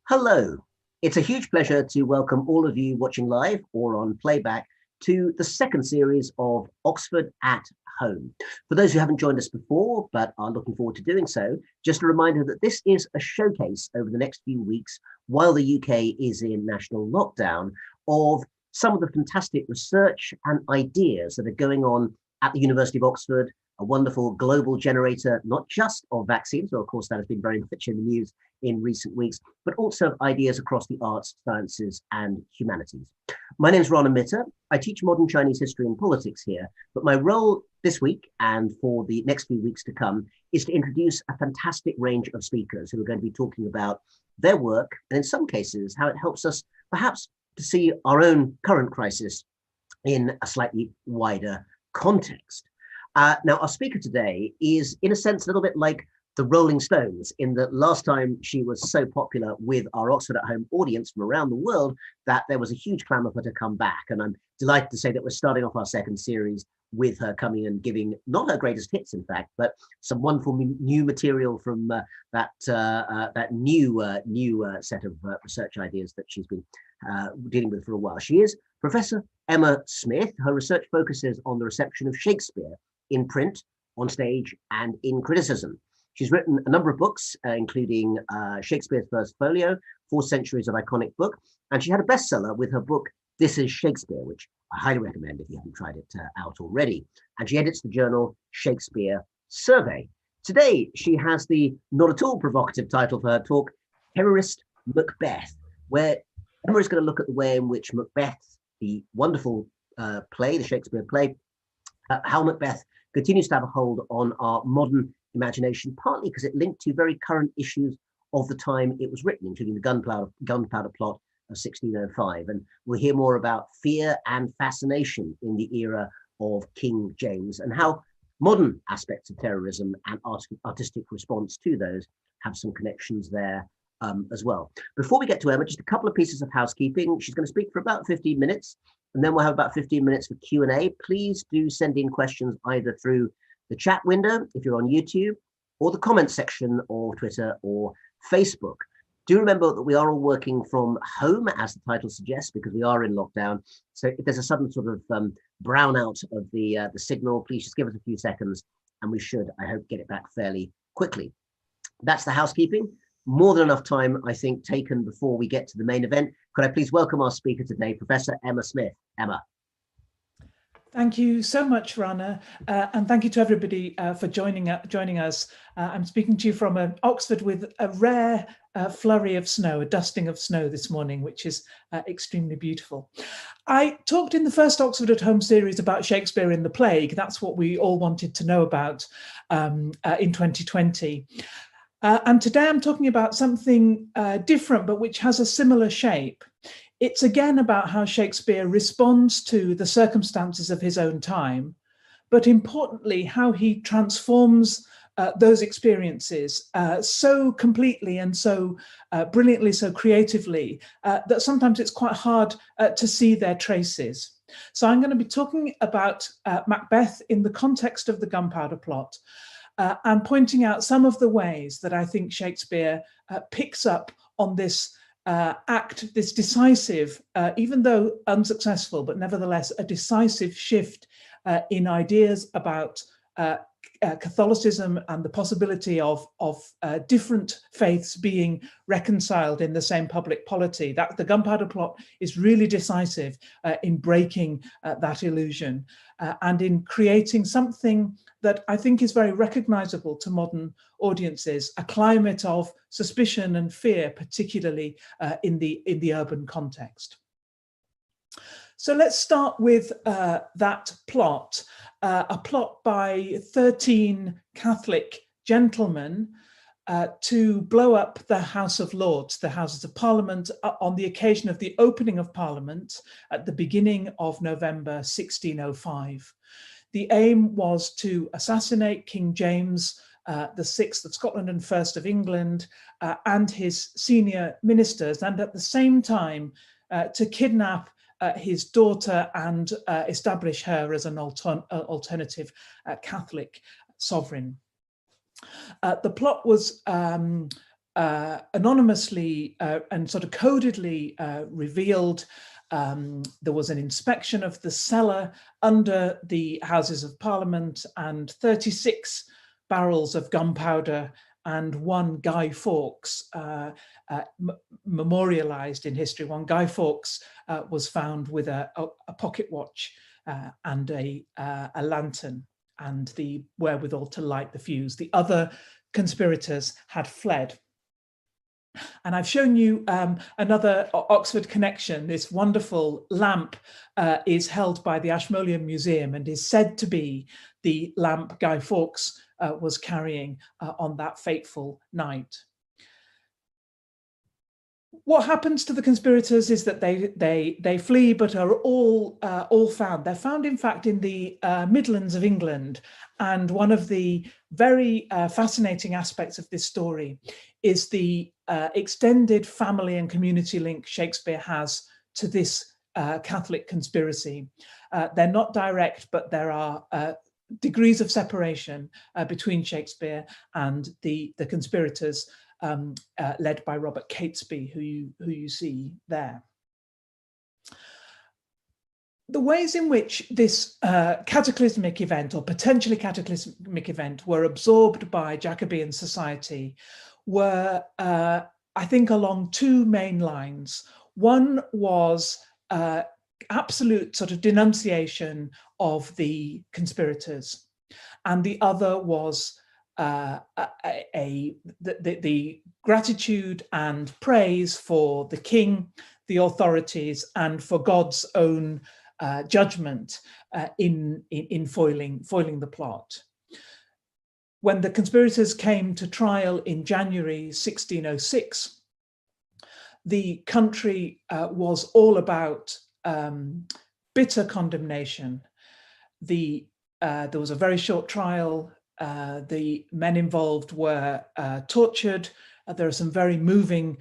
Hello. It's a huge pleasure to welcome all of you watching live or on playback to the second series of Oxford at Home. For those who haven't joined us before but are looking forward to doing so, just a reminder that this is a showcase over the next few weeks while the UK is in national lockdown of some of the fantastic research and ideas that are going on at the University of Oxford, a wonderful global generator, not just of vaccines, though of course that has been very much in the news in recent weeks, but also of ideas across the arts, sciences, and humanities. My name is Rana Mitter. I teach modern Chinese history and politics here, but my role this week and for the next few weeks to come is to introduce a fantastic range of speakers who are going to be talking about their work, and in some cases, how it helps us perhaps to see our own current crisis in a slightly wider context. Now, our speaker today is, in a sense, a little bit like the Rolling Stones, in that last time she was so popular with our Oxford at Home audience from around the world that there was a huge clamour for her to come back. And I'm delighted to say that we're starting off our second series with her coming and giving not her greatest hits, in fact, but some wonderful new material from that new set of research ideas that she's been dealing with for a while. She is Professor Emma Smith. Her research focuses on the reception of Shakespeare in print, on stage, and in criticism. She's written a number of books, including Shakespeare's First Folio, 4 Centuries of Iconic Book, and she had a bestseller with her book, This is Shakespeare, which I highly recommend if you haven't tried it out already. And she edits the journal Shakespeare Survey. Today, she has the not at all provocative title for her talk, Terrorist Macbeth, where Emma is going to look at the way in which Macbeth, the wonderful play, the Shakespeare play, how Macbeth continues to have a hold on our modern imagination, partly because it linked to very current issues of the time it was written, including the Gunpowder Plot of 1605. And we'll hear more about fear and fascination in the era of King James and how modern aspects of terrorism and artistic response to those have some connections there as well. Before we get to Emma, just a couple of pieces of housekeeping. She's going to speak for about 15 minutes, and then we'll have about 15 minutes for Q&A. Please do send in questions either through the chat window, if you're on YouTube, or the comment section or Twitter or Facebook. Do remember that we are all working from home, as the title suggests, because we are in lockdown. So if there's a sudden sort of brownout of the signal, please just give us a few seconds, and we should, I hope, get it back fairly quickly. That's the housekeeping. More than enough time, I think, taken before we get to the main event. Could I please welcome our speaker today, Professor Emma Smith. Emma. Thank you so much, Rana, and thank you to everybody for joining us. I'm speaking to you from Oxford with a rare flurry of snow, a dusting of snow this morning, which is extremely beautiful. I talked in the first Oxford at Home series about Shakespeare in the Plague. That's what we all wanted to know about in 2020. And today I'm talking about something different, but which has a similar shape. It's again about how Shakespeare responds to the circumstances of his own time, but importantly, how he transforms those experiences so completely and so brilliantly, so creatively, that sometimes it's quite hard to see their traces. So I'm going to be talking about Macbeth in the context of the Gunpowder Plot, and pointing out some of the ways that I think Shakespeare picks up on this act, this decisive, even though unsuccessful, but nevertheless a decisive shift in ideas about Catholicism and the possibility of different faiths being reconciled in the same public polity. That the Gunpowder Plot is really decisive in breaking that illusion and in creating something that I think is very recognizable to modern audiences, a climate of suspicion and fear, particularly in the urban context. So let's start with that plot, a plot by 13 Catholic gentlemen to blow up the House of Lords, the Houses of Parliament, on the occasion of the opening of Parliament at the beginning of November 1605. The aim was to assassinate King James the 6th of Scotland and 1st of England and his senior ministers, and at the same time to kidnap his daughter and establish her as an alternative Catholic sovereign. The plot was anonymously and sort of codedly revealed. There was an inspection of the cellar under the Houses of Parliament, and 36 barrels of gunpowder and one Guy Fawkes memorialized in history. One Guy Fawkes was found with a pocket watch and a lantern and the wherewithal to light the fuse. The other conspirators had fled. And I've shown you another Oxford connection. This wonderful lamp is held by the Ashmolean Museum and is said to be the lamp Guy Fawkes was carrying on that fateful night. What happens to the conspirators is that they flee, but are all found. They're found, in fact, in the Midlands of England. And one of the very fascinating aspects of this story is the extended family and community link Shakespeare has to this Catholic conspiracy. They're not direct, but there are degrees of separation between Shakespeare and the conspirators led by Robert Catesby, who you see there. The ways in which this cataclysmic event, or potentially cataclysmic event, were absorbed by Jacobean society were, I think, along two main lines. One was absolute sort of denunciation of the conspirators, and the other was the gratitude and praise for the king, the authorities, and for God's own judgment in foiling the plot. When the conspirators came to trial in January 1606, the country was all about bitter condemnation. There was a very short trial. The men involved were tortured. There are some very moving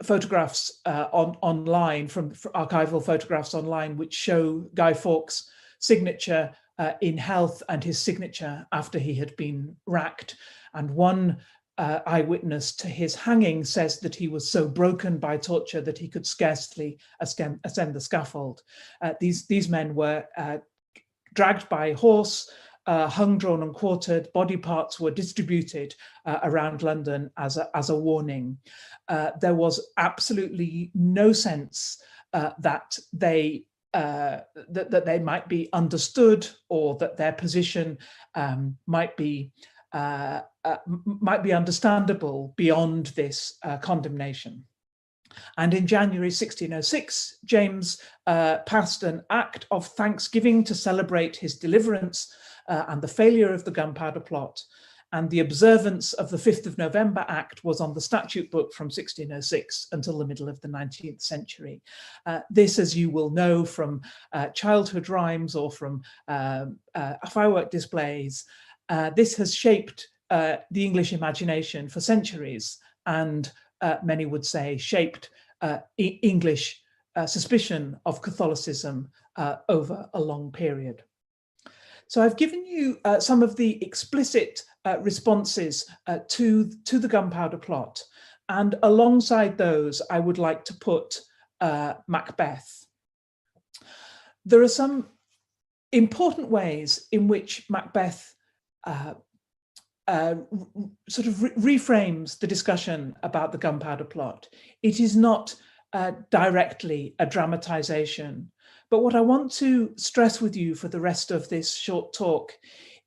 photographs online, from archival photographs online, which show Guy Fawkes' signature in health and his signature after he had been racked. And one eyewitness to his hanging says that he was so broken by torture that he could scarcely ascend the scaffold. These men were dragged by horse, hung, drawn and quartered. Body parts were distributed around London as a warning. There was absolutely no sense that they might be understood, or that their position might be understandable beyond this condemnation. And in January 1606, James passed an act of thanksgiving to celebrate his deliverance and the failure of the Gunpowder Plot. And the observance of the 5th of November Act was on the statute book from 1606 until the middle of the 19th century. This, as you will know from childhood rhymes or from firework displays, this has shaped the English imagination for centuries, and many would say shaped English suspicion of Catholicism over a long period. So I've given you some of the explicit responses to the Gunpowder Plot, and alongside those I would like to put Macbeth. There are some important ways in which Macbeth sort of reframes the discussion about the Gunpowder Plot. It is not directly a dramatization, but what I want to stress with you for the rest of this short talk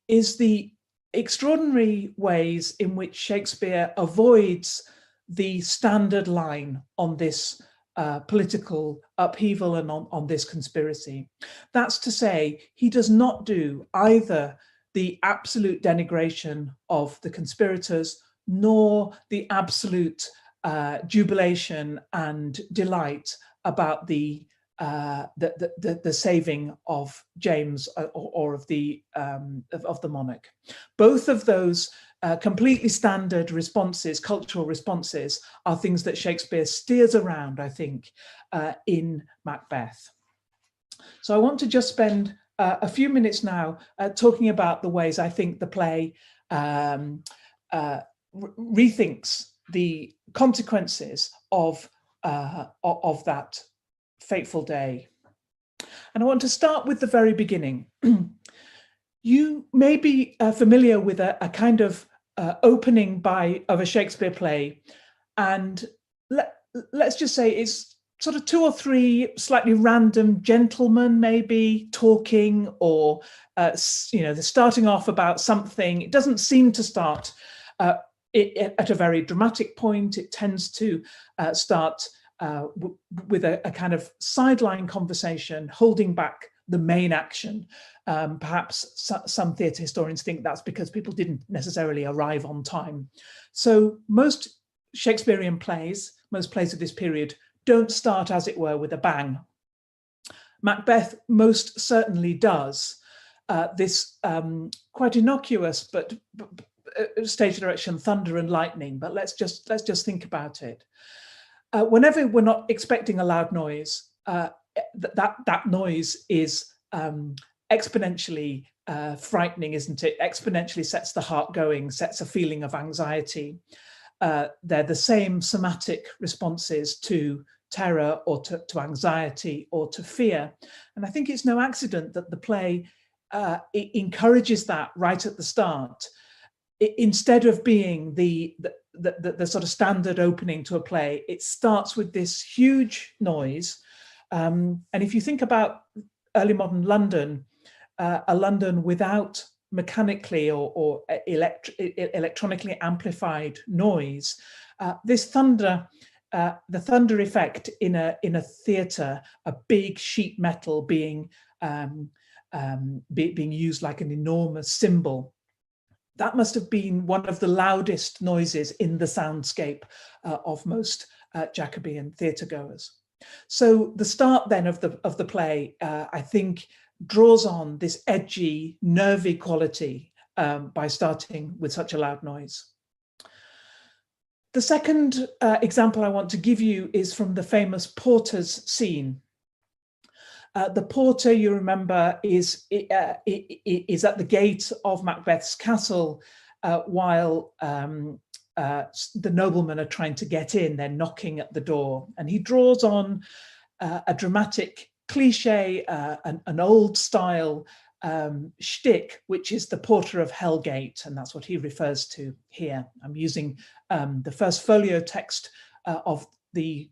is the extraordinary ways in which Shakespeare avoids the standard line on this political upheaval and on this conspiracy. That's to say, he does not do either the absolute denigration of the conspirators, nor the absolute jubilation and delight about the saving of James or of the monarch. Both of those completely standard responses, cultural responses, are things that Shakespeare steers around, I think, in Macbeth. So I want to just spend a few minutes now talking about the ways I think the play rethinks the consequences of that fateful day. And I want to start with the very beginning. You may be familiar with a kind of opening of a Shakespeare play, and let's just say it's sort of 2 or 3 slightly random gentlemen maybe talking, or they're starting off about something. It doesn't seem to start at a very dramatic point. It tends to start with a kind of sideline conversation, holding back the main action. Perhaps some theatre historians think that's because people didn't necessarily arrive on time. So most Shakespearean plays, most plays of this period, don't start, as it were, with a bang. Macbeth most certainly does. This quite innocuous but stage direction, thunder and lightning. But let's just think about it. Whenever we're not expecting a loud noise, that noise is exponentially frightening, isn't it? Exponentially sets the heart going, sets a feeling of anxiety. They're the same somatic responses to terror or to anxiety or to fear. And I think it's no accident that the play it encourages that right at the start. Instead of being the sort of standard opening to a play, it starts with this huge noise. And if you think about early modern London, a London without mechanically or electronically amplified noise, this thunder, the thunder effect in a theatre, a big sheet metal being used like an enormous cymbal, that must have been one of the loudest noises in the soundscape of most Jacobean theatregoers. So the start then of the play, I think, draws on this edgy, nervy quality by starting with such a loud noise. The second example I want to give you is from the famous porter's scene. The porter, you remember, is at the gate of Macbeth's castle while the noblemen are trying to get in. They're knocking at the door, and he draws on a dramatic cliche, an old style shtick, which is the porter of Hellgate, and that's what he refers to here. I'm using the first folio text of the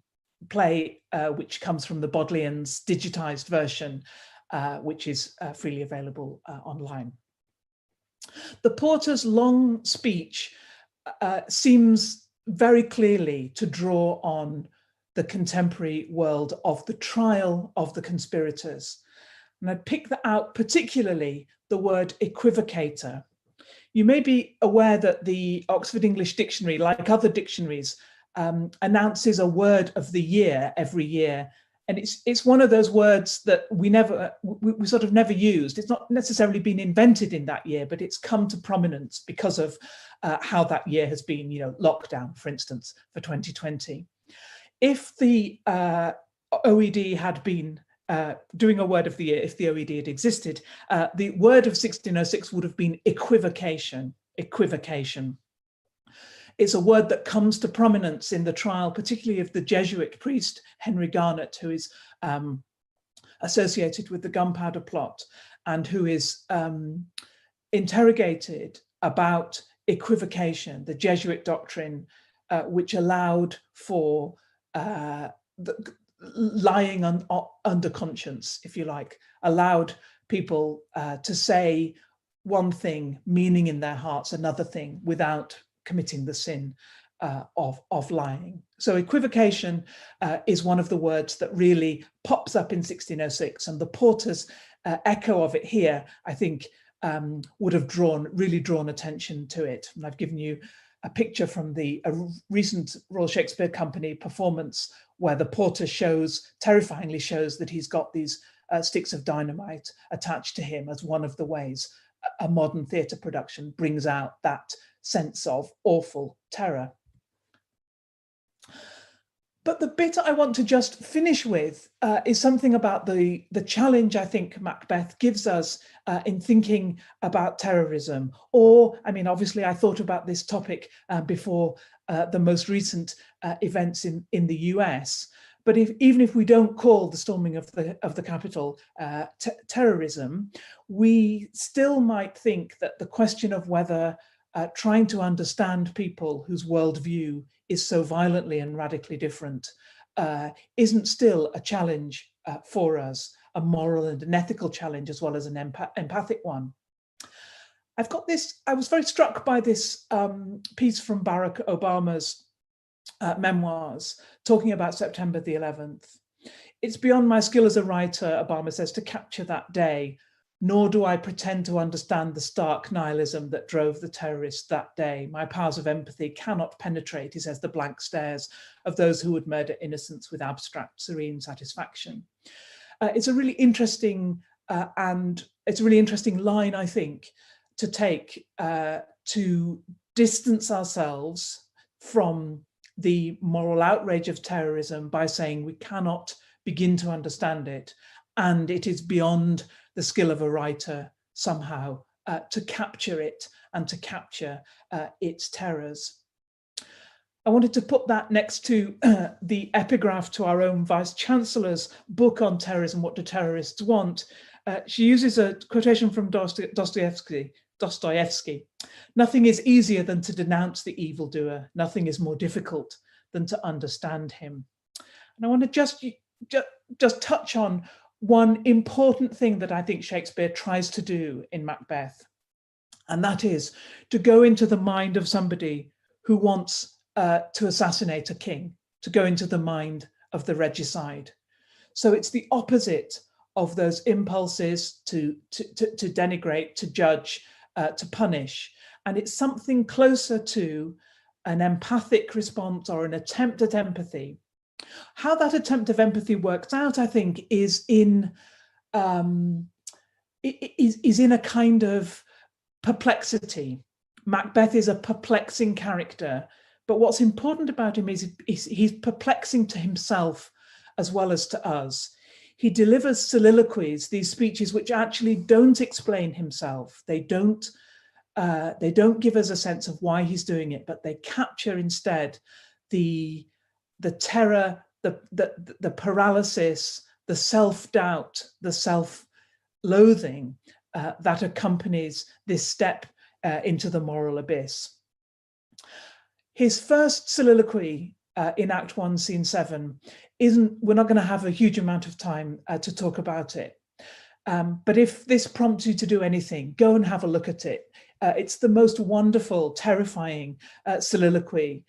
play, which comes from the Bodleian's digitized version, which is freely available online. The porter's long speech seems very clearly to draw on the contemporary world of the trial of the conspirators. And I pick that out, particularly the word equivocator. You may be aware that the Oxford English Dictionary, like other dictionaries, announces a word of the year every year. And it's one of those words that we sort of never used. It's not necessarily been invented in that year, but it's come to prominence because of how that year has been, lockdown, for instance, for 2020. If the OED had been doing a word of the year, if the OED had existed, the word of 1606 would have been equivocation. Equivocation. It's a word that comes to prominence in the trial, particularly of the Jesuit priest Henry Garnet, who is associated with the Gunpowder Plot and who is interrogated about equivocation, the Jesuit doctrine, which allowed for lying under conscience, if you like, allowed people to say one thing, meaning in their hearts another thing, without committing the sin of lying. So equivocation is one of the words that really pops up in 1606, and the porter's echo of it here, I think, would have really drawn attention to it. And I've given you a picture from the recent Royal Shakespeare Company performance where the porter terrifyingly shows that he's got these sticks of dynamite attached to him as one of the ways a modern theatre production brings out that sense of awful terror. But the bit I want to just finish with is something about the challenge I think Macbeth gives us in thinking about terrorism. Or, I mean, obviously I thought about this topic before the most recent events in the US. But even if we don't call the storming of the Capitol terrorism, we still might think that the question of whether trying to understand people whose worldview is so violently and radically different isn't still a challenge for us, a moral and an ethical challenge as well as an empathic one. I've got this, I was very struck by this piece from Barack Obama's memoirs talking about September the 11th. It's beyond my skill as a writer, Obama says, to capture that day, nor do I pretend to understand the stark nihilism that drove the terrorists that day. My powers of empathy cannot penetrate, he says, the blank stares of those who would murder innocents with abstract, serene satisfaction. It's a really interesting line, I think, to take to distance ourselves from the moral outrage of terrorism by saying we cannot begin to understand it, and it is beyond the skill of a writer somehow to capture it and to capture its terrors. I wanted to put that next to the epigraph to our own Vice Chancellor's book on terrorism, What Do Terrorists Want? She uses a quotation from Dostoevsky. Nothing is easier than to denounce the evildoer. Nothing is more difficult than to understand him. And I want to just touch on one important thing that I think Shakespeare tries to do in Macbeth, and that is to go into the mind of somebody who wants to assassinate a king, to go into the mind of the regicide. So it's the opposite of those impulses to denigrate, to judge, to punish. And it's something closer to an empathic response or an attempt at empathy. How that attempt of empathy works out, I think, is in a kind of perplexity. Macbeth is a perplexing character, but what's important about him is he's perplexing to himself as well as to us. He delivers soliloquies, these speeches which actually don't explain himself. They don't give us a sense of why he's doing it, but they capture instead the terror, the paralysis, the self-doubt, the self-loathing that accompanies this step into the moral abyss. His first soliloquy in Act 1, Scene 7 we're not going to have a huge amount of time to talk about it. But if this prompts you to do anything, go and have a look at it. It's the most wonderful, terrifying soliloquy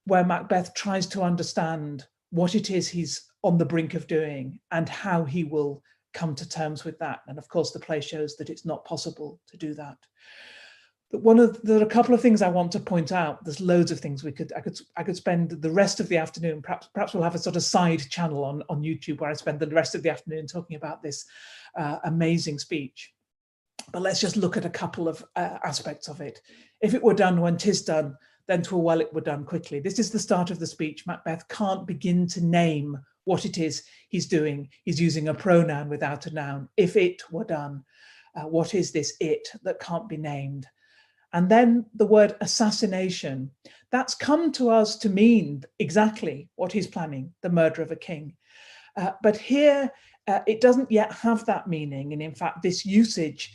where Macbeth tries to understand what it is he's on the brink of doing and how he will come to terms with that. And of course, the play shows that it's not possible to do that. But there are a couple of things I want to point out. There's loads of things I could spend the rest of the afternoon. Perhaps we'll have a sort of side channel on YouTube where I spend the rest of the afternoon talking about this amazing speech. But let's just look at a couple of aspects of it. If it were done when 'tis done, then 'twere well it were done quickly. This is the start of the speech. Macbeth can't begin to name what it is he's doing. He's using a pronoun without a noun. If it were done, what is this it that can't be named? And then the word assassination, that's come to us to mean exactly what he's planning, the murder of a king. But here, it doesn't yet have that meaning. And in fact, this usage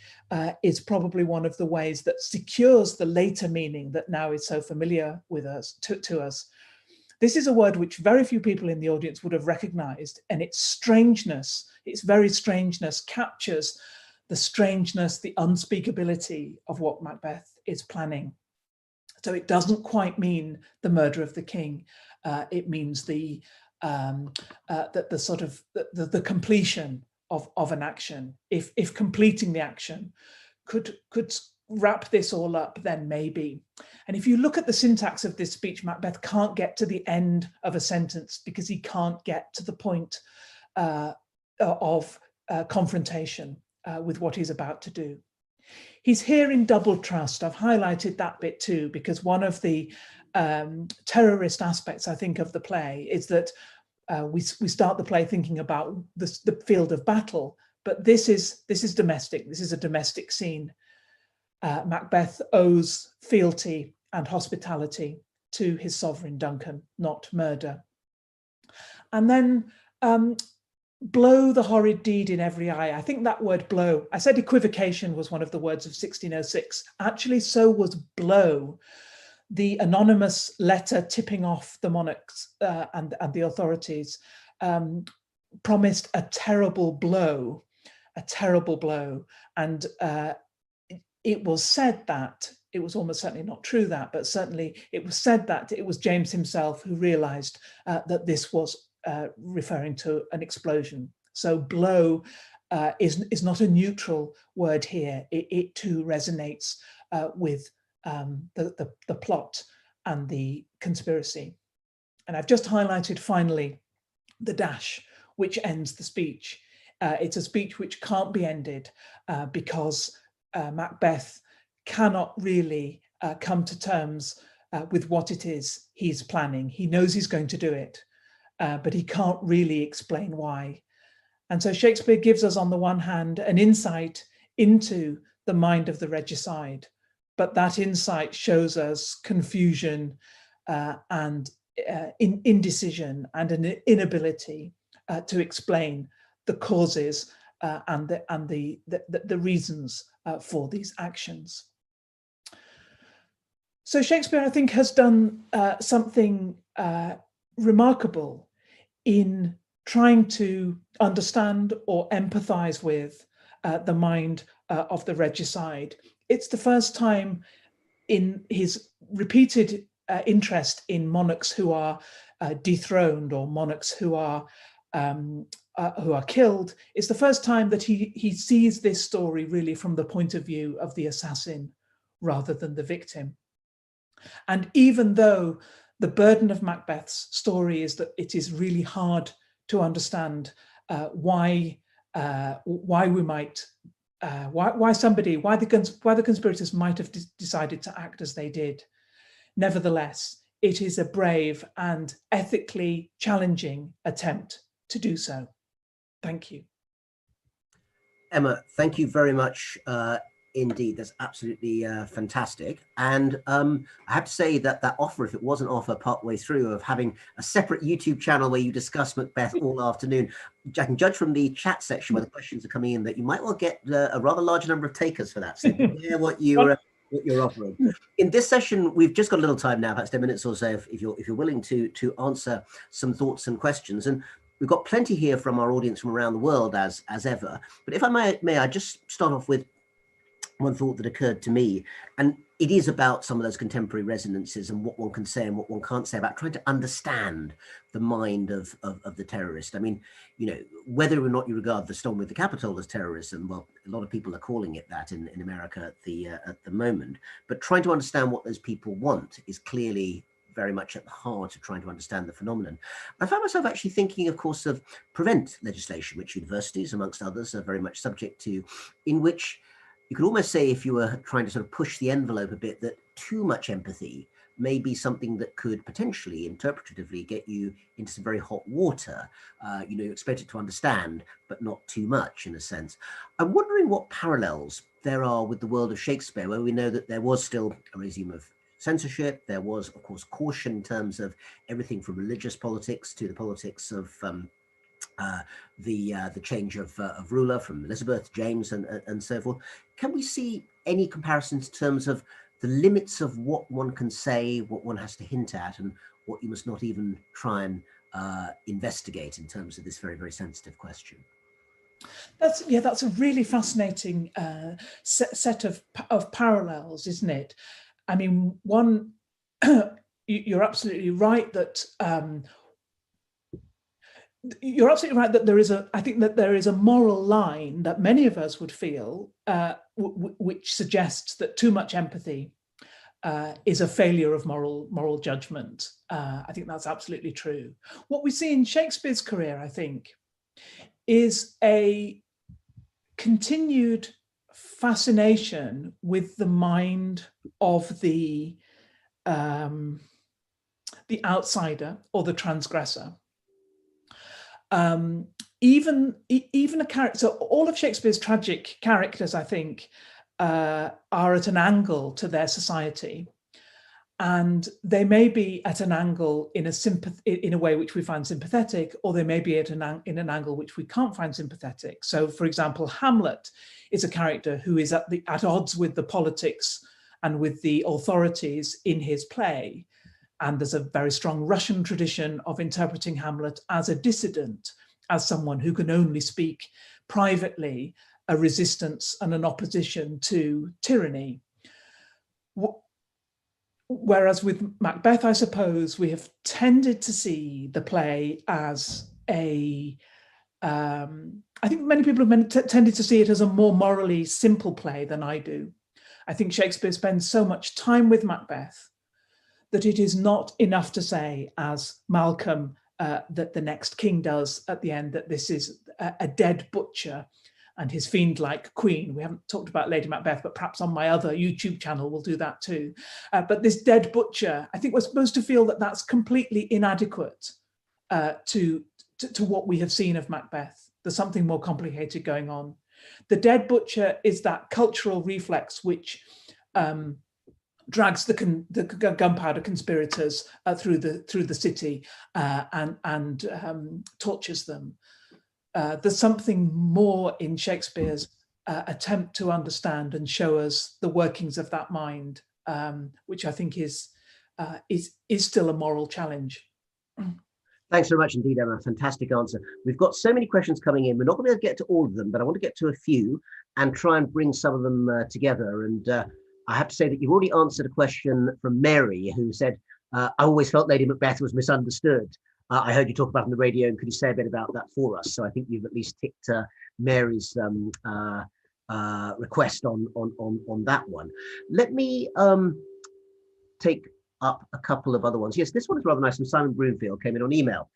is probably one of the ways that secures the later meaning that now is so familiar with us, to us. This is a word which very few people in the audience would have recognized, and its strangeness, its very strangeness, captures the strangeness, the unspeakability of what Macbeth is planning. So it doesn't quite mean the murder of the king. It means the completion of an action. If completing the action could wrap this all up, then maybe. And if you look at the syntax of this speech, Macbeth can't get to the end of a sentence because he can't get to the point of confrontation with what he's about to do. He's here in double trust. I've highlighted that bit too, because one of the terrorist aspects, I think, of the play is that we start the play thinking about the field of battle, but this is domestic. This is a domestic scene. Macbeth owes fealty and hospitality to his sovereign Duncan, not murder. And then blow the horrid deed in every eye. I think that word blow, I said equivocation was one of the words of 1606. Actually, so was blow. The anonymous letter tipping off the monarchs and the authorities promised a terrible blow. And it was said that, it was almost certainly not true that, but certainly it was said that it was James himself who realized that this was referring to an explosion. So blow is not a neutral word here. It too resonates with the plot and the conspiracy. And I've just highlighted finally the dash, which ends the speech. It's a speech which can't be ended because Macbeth cannot really come to terms with what it is he's planning. He knows he's going to do it, but he can't really explain why. And so Shakespeare gives us, on the one hand, an insight into the mind of the regicide, but that insight shows us confusion and indecision and an inability to explain the causes and the reasons for these actions. So Shakespeare, I think, has done something remarkable in trying to understand or empathize with the mind of the regicide. It's the first time in his repeated interest in monarchs who are dethroned or monarchs who are killed. It's the first time that he sees this story really from the point of view of the assassin rather than the victim. And even though the burden of Macbeth's story is that it is really hard to understand why the conspirators might have decided to act as they did. Nevertheless, it is a brave and ethically challenging attempt to do so. Thank you. Emma, thank you very much indeed. That's absolutely fantastic. And I have to say that that offer, if it wasn't offer partway through, of having a separate YouTube channel where you discuss Macbeth all afternoon, I can judge from the chat section where the questions are coming in that you might well get a rather large number of takers for that. So hear what you're offering. In this session, we've just got a little time now, perhaps 10 minutes or so, if you're willing to answer some thoughts and questions. And we've got plenty here from our audience from around the world, as ever. But if I may I just start off with one thought that occurred to me, and it is about some of those contemporary resonances and what one can say and what one can't say about trying to understand the mind of the terrorist. I mean, you know, whether or not you regard the storm with the Capitol as terrorism, well, a lot of people are calling it that in America at the moment, but trying to understand what those people want is clearly very much at the heart of trying to understand the phenomenon. I found myself actually thinking, of course, of prevent legislation, which universities, amongst others, are very much subject to, in which you could almost say, if you were trying to sort of push the envelope a bit, that too much empathy may be something that could potentially, interpretatively, get you into some very hot water. You know, you expect it to understand, but not too much, in a sense. I'm wondering what parallels there are with the world of Shakespeare, where we know that there was still a regime of censorship. There was, of course, caution in terms of everything from religious politics to the politics of the change of ruler from Elizabeth, James, and so forth. Can we see any comparisons in terms of the limits of what one can say, what one has to hint at, and what you must not even try and investigate in terms of this very, very sensitive question? That's a really fascinating set of parallels, isn't it? I mean, one, you're absolutely right that there is I think that there is a moral line that many of us would feel, which suggests that too much empathy is a failure of moral judgment. I think that's absolutely true. What we see in Shakespeare's career, I think, is a continued fascination with the mind of the outsider or the transgressor. Even a character, so all of Shakespeare's tragic characters, I think, are at an angle to their society. And they may be at an angle in a way which we find sympathetic, or they may be in an angle which we can't find sympathetic. So, for example, Hamlet is a character who is at odds with the politics and with the authorities in his play. And there's a very strong Russian tradition of interpreting Hamlet as a dissident, as someone who can only speak privately a resistance and an opposition to tyranny. Whereas with Macbeth, I suppose, we have tended to see the play as I think many people have tended to see it as a more morally simple play than I do. I think Shakespeare spends so much time with Macbeth that it is not enough to say, as Malcolm, that the next king does at the end, that this is a dead butcher and his fiend-like queen. We haven't talked about Lady Macbeth, but perhaps on my other YouTube channel we'll do that too. But this dead butcher, I think we're supposed to feel that that's completely inadequate to what we have seen of Macbeth. There's something more complicated going on. The dead butcher is that cultural reflex which drags the gunpowder conspirators through the city and tortures them. There's something more in Shakespeare's attempt to understand and show us the workings of that mind, which I think is still a moral challenge. Thanks very much indeed, Emma. Fantastic answer. We've got so many questions coming in. We're not going to be able to get to all of them, but I want to get to a few and try and bring some of them together. And I have to say that you've already answered a question from Mary, who said, I always felt Lady Macbeth was misunderstood. I heard you talk about it on the radio, and could you say a bit about that for us? So I think you've at least ticked Mary's request on that one. Let me take up a couple of other ones. Yes, this one is rather nice from Simon Broomfield, came in on email.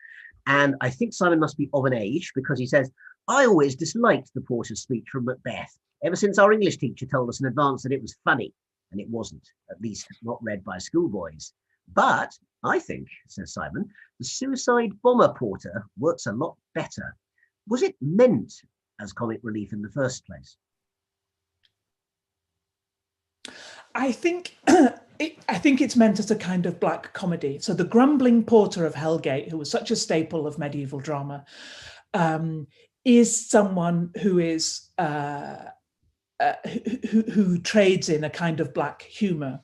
And I think Simon must be of an age, because he says, I always disliked the porter's speech from Macbeth, ever since our English teacher told us in advance that it was funny, and it wasn't, at least not read by schoolboys. But I think, says Simon, the suicide bomber porter works a lot better. Was it meant as comic relief in the first place? I think it's meant as a kind of black comedy. So the grumbling porter of Hellgate, who was such a staple of medieval drama, is someone who is who trades in a kind of black humor.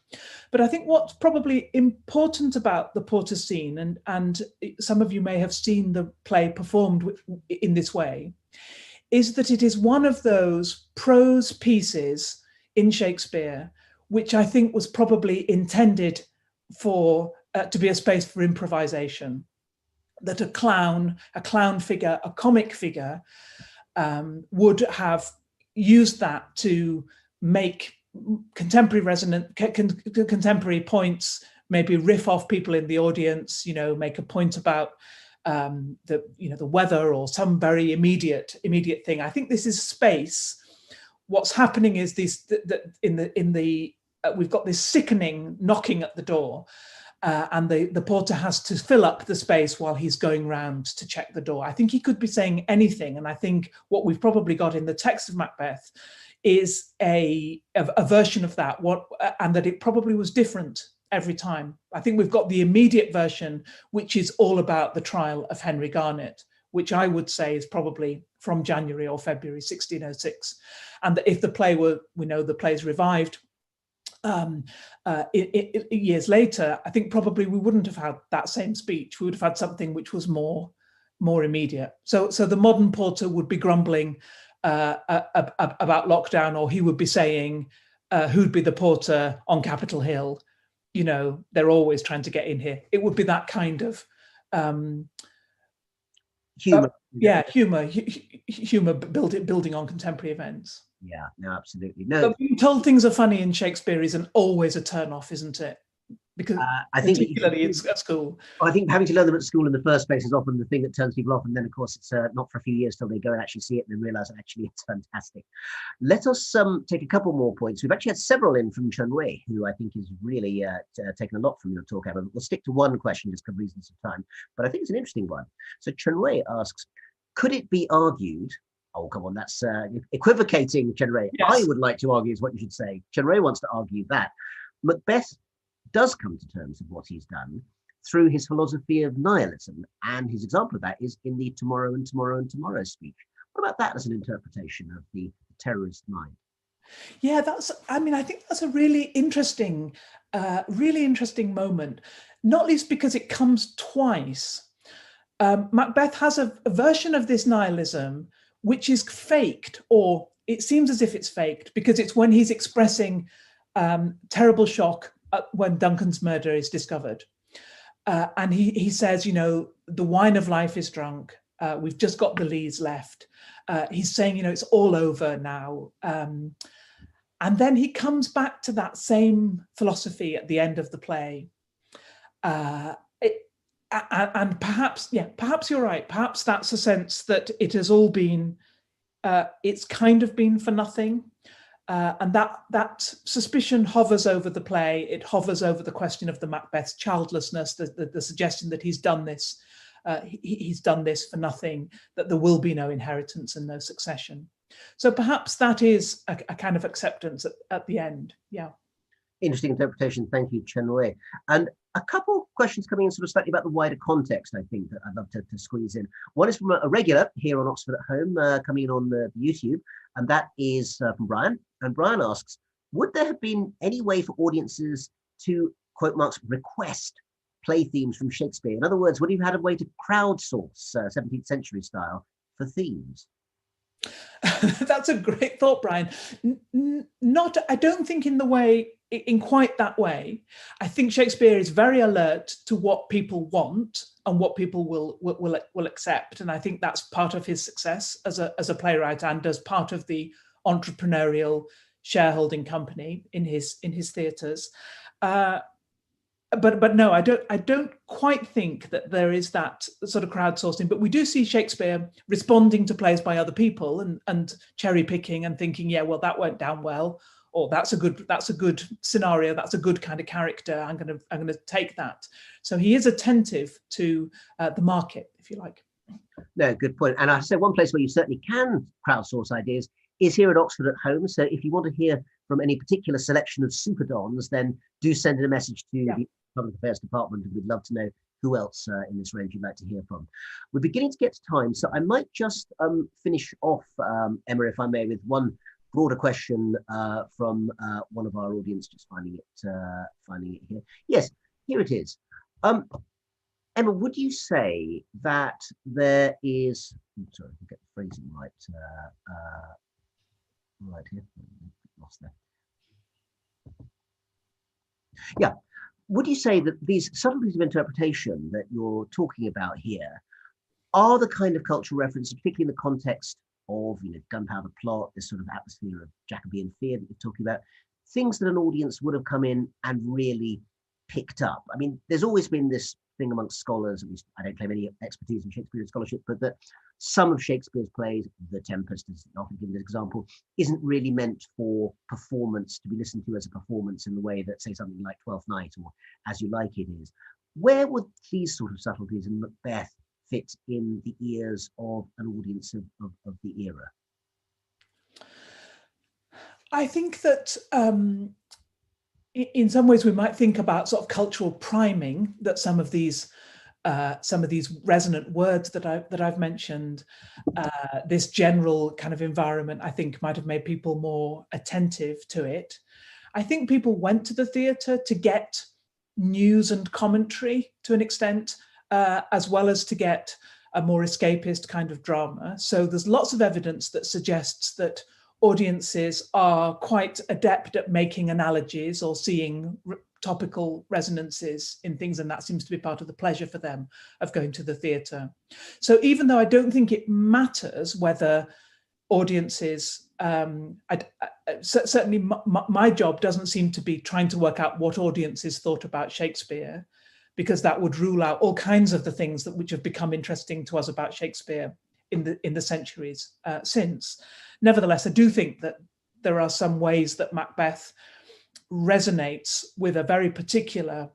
But I think what's probably important about the porter scene, and some of you may have seen the play performed in this way, is that it is one of those prose pieces in Shakespeare which I think was probably intended for to be a space for improvisation. That a clown figure, a comic figure, would have used that to make contemporary points, maybe riff off people in the audience, make a point about the weather or some very immediate thing. I think this is space. What's happening is we've got this sickening knocking at the door, and the porter has to fill up the space while he's going round to check the door. I think he could be saying anything, and I think what we've probably got in the text of Macbeth is a version of that, and that it probably was different every time. I think we've got the immediate version, which is all about the trial of Henry Garnet, which I would say is probably from January or February 1606. And that if the play we know the play's revived years later, I think probably we wouldn't have had that same speech. We would have had something which was more immediate. So the modern porter would be grumbling about lockdown, or he would be saying, who'd be the porter on Capitol Hill? They're always trying to get in here. It would be that kind of humor. Humor building on contemporary events. Yeah, no, absolutely. No. But being told things are funny in Shakespeare isn't always a turn-off, isn't it? because I think particularly at school. I think having to learn them at school in the first place is often the thing that turns people off. And then, of course, it's not for a few years till they go and actually see it and then realize actually it's fantastic. Let us take a couple more points. We've actually had several in from Chen Wei, who I think is really taken a lot from your talk, Emma. We'll stick to one question just for reasons of time, but I think it's an interesting one. So Chen Wei asks, could it be argued, oh, come on, that's equivocating, Chen Wei. Yes. I would like to argue is what you should say. Chen Wei wants to argue that Macbeth does come to terms with what he's done through his philosophy of nihilism. And his example of that is in the Tomorrow and Tomorrow and Tomorrow speech. What about that as an interpretation of the terrorist mind? Yeah, I think that's a really interesting moment, not least because it comes twice. Macbeth has a version of this nihilism which is faked, or it seems as if it's faked, because it's when he's expressing terrible shock when Duncan's murder is discovered. And he says, the wine of life is drunk. We've just got the lees left. He's saying, it's all over now. And then he comes back to that same philosophy at the end of the play. And perhaps you're right. Perhaps that's a sense that it has all been, it's kind of been for nothing. And that suspicion hovers over the play. It hovers over the question of the Macbeth's childlessness, the suggestion that he's done this for nothing, that there will be no inheritance and no succession. So perhaps that is a kind of acceptance at the end. Yeah. Interesting interpretation. Thank you, Chen Wei. And a couple of questions coming in sort of slightly about the wider context, I think, that I'd love to squeeze in. One is from a regular here on Oxford at Home, coming in on the YouTube, and that is from Brian. And Brian asks, would there have been any way for audiences to, quote marks, request play themes from Shakespeare? In other words, would you have had a way to crowdsource 17th century style for themes? That's a great thought, Brian. I don't think in quite that way. I think Shakespeare is very alert to what people want and what people will accept, and I think that's part of his success as a playwright and as part of the entrepreneurial shareholding company in his theatres. But no, I don't quite think that there is that sort of crowdsourcing. But we do see Shakespeare responding to plays by other people and cherry picking and thinking, yeah, well, that went down well, or that's a good scenario, that's a good kind of character. I'm gonna take that. So he is attentive to the market, if you like. No, good point. And I say one place where you certainly can crowdsource ideas is here at Oxford at Home. So if you want to hear from any particular selection of super dons, then do send in a message to the Public Affairs Department, and we'd love to know who else in this range you'd like to hear from. We're beginning to get to time, so I might just finish off, Emma, if I may, with one broader question from one of our audience, just finding it here. Yes, here it is. Emma, would you say that there is, sorry, I'll get the phrasing right, right here, lost that. Yeah, would you say that these subtleties of interpretation that you're talking about here are the kind of cultural references, particularly in the context of, Gunpowder Plot, this sort of atmosphere of Jacobean fear that you're talking about, things that an audience would have come in and really picked up? I mean, there's always been this thing amongst scholars, at least I don't claim any expertise in Shakespearean scholarship, but that some of Shakespeare's plays, The Tempest is often given as an example, isn't really meant for performance, to be listened to as a performance in the way that, say, something like Twelfth Night or As You Like It is. Where would these sort of subtleties in Macbeth fit in the ears of an audience of the era? I think that in some ways we might think about sort of cultural priming, that some of these resonant words that I've mentioned, this general kind of environment, I think might have made people more attentive to it. I think people went to the theatre to get news and commentary to an extent, as well as to get a more escapist kind of drama. So there's lots of evidence that suggests that audiences are quite adept at making analogies or seeing topical resonances in things, and that seems to be part of the pleasure for them of going to the theatre. So even though I don't think it matters whether audiences certainly my job doesn't seem to be trying to work out what audiences thought about Shakespeare, because that would rule out all kinds of the things which have become interesting to us about Shakespeare in the centuries since. Nevertheless, I do think that there are some ways that Macbeth resonates with a very particular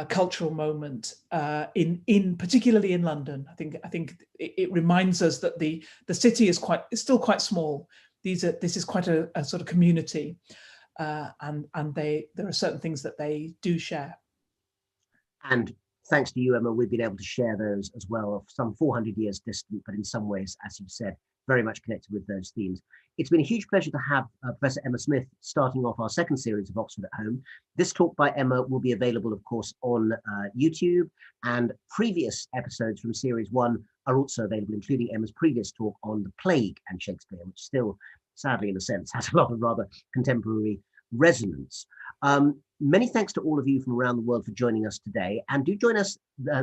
cultural moment particularly in London. I think it reminds us that the city is still quite small. This is quite a sort of community, and there are certain things that they do share. And thanks to you, Emma, we've been able to share those as well, some 400 years distant, but in some ways, as you said, very much connected with those themes. It's been a huge pleasure to have Professor Emma Smith starting off our second series of Oxford at Home. This talk by Emma will be available, of course, on YouTube, and previous episodes from series 1 are also available, including Emma's previous talk on the plague and Shakespeare, which still, sadly, in a sense, has a lot of rather contemporary resonance. Many thanks to all of you from around the world for joining us today, and do join us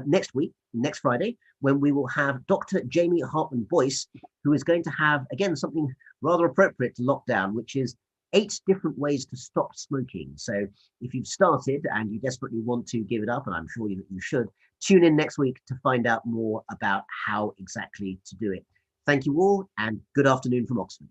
next week, next Friday, when we will have Dr. Jamie Hartman-Boyce, who is going to have, again, something rather appropriate to lockdown, which is 8 different ways to stop smoking. So if you've started and you desperately want to give it up, and I'm sure you should, tune in next week to find out more about how exactly to do it. Thank you all, and good afternoon from Oxford.